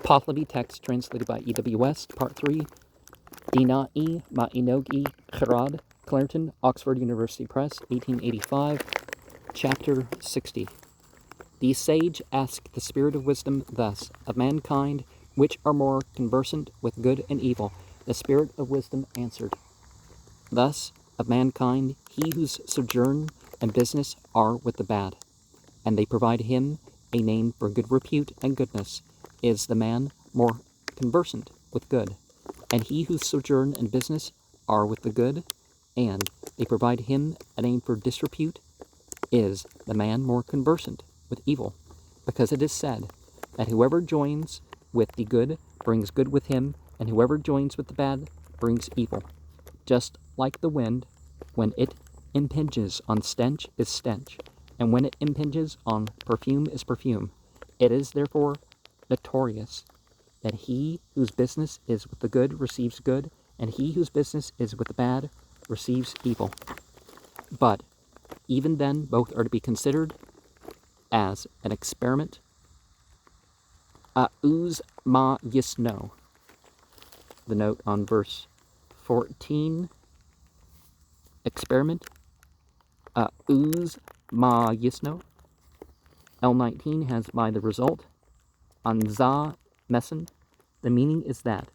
Pahlavi text translated by E.W. West, Part 3, Dinai Mainogi Khirad, Clarendon, Oxford University Press, 1885, Chapter 60. The sage asked the spirit of wisdom thus, of mankind, which are more conversant with good and evil? The spirit of wisdom answered thus, of mankind, he whose sojourn and business are with the bad, and they provide him a name for good repute and goodness, is the man more conversant with good. And he whose sojourn and business are with the good, and they provide him a name for disrepute, is the man more conversant with evil. Because it is said that whoever joins with the good brings good with him, and whoever joins with the bad brings evil. Just like the wind, when it impinges on stench is stench, and when it impinges on perfume is perfume. It is therefore notorious that he whose business is with the good receives good, and he whose business is with the bad receives evil. But even then, both are to be considered as an experiment. Uz ma yisno. The note on verse 14. Experiment. Uz ma yisno. L19 has by the result. Anza messen. The meaning is that,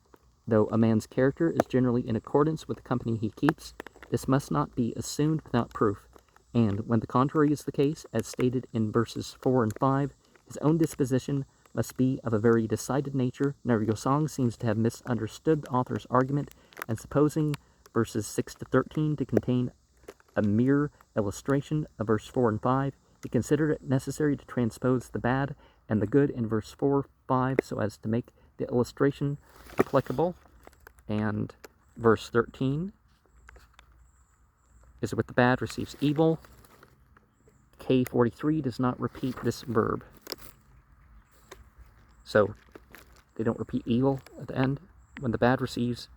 though a man's character is generally in accordance with the company he keeps, this must not be assumed without proof. And when the contrary is the case, as stated in verses 4 and 5, his own disposition must be of a very decided nature. Now, Yosang seems to have misunderstood the author's argument, and supposing verses 6 to 13 to contain a mere illustration of verse 4 and 5, he considered it necessary to transpose the bad and the good in verse 4, 5, so as to make the illustration applicable. And verse 13 is with the bad receives evil. K43 does not repeat this verb. So they don't repeat evil at the end when the bad receives.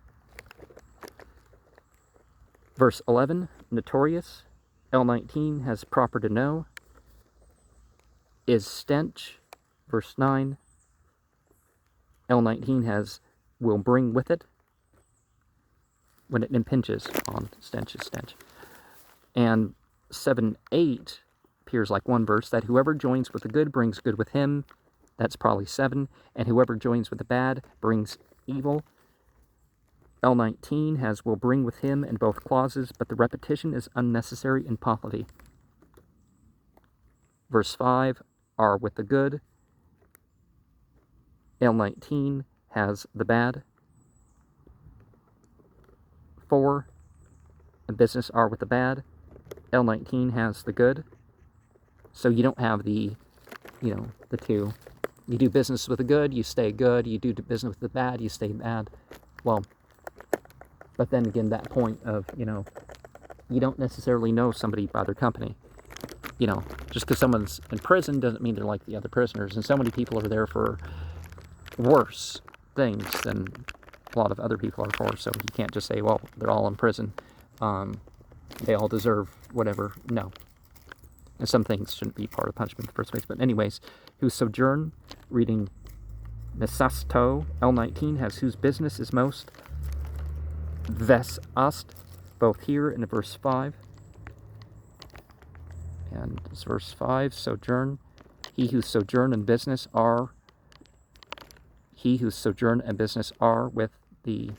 Verse 11, notorious. L19 has proper to know. Is stench. Verse 9. L19 has will bring with it. When it impinges on stench is stench. And 7-8 appears like one verse, that whoever joins with the good brings good with him. That's probably 7. And whoever joins with the bad brings evil. L19 has will bring with him in both clauses, but the repetition is unnecessary in Pahlavi. Verse 5 are with the good. L19 has the bad. 4 and business are with the bad. L19 has the good. So you don't have the two. You do business with the good, you stay good. You do business with the bad, you stay bad. Well, but then again, that point of, you don't necessarily know somebody by their company. Just because someone's in prison doesn't mean they're like the other prisoners. And so many people are there for worse things than a lot of other people are for. So you can't just say, well, they're all in prison. They all deserve whatever. No. And some things shouldn't be part of punishment in the first place. But anyways, who sojourn, reading Nesasto, L19 has whose business is most. Ves ast, both here in verse 5. And it's verse 5, sojourn. He whose sojourn and business are. He whose sojourn and business are with the,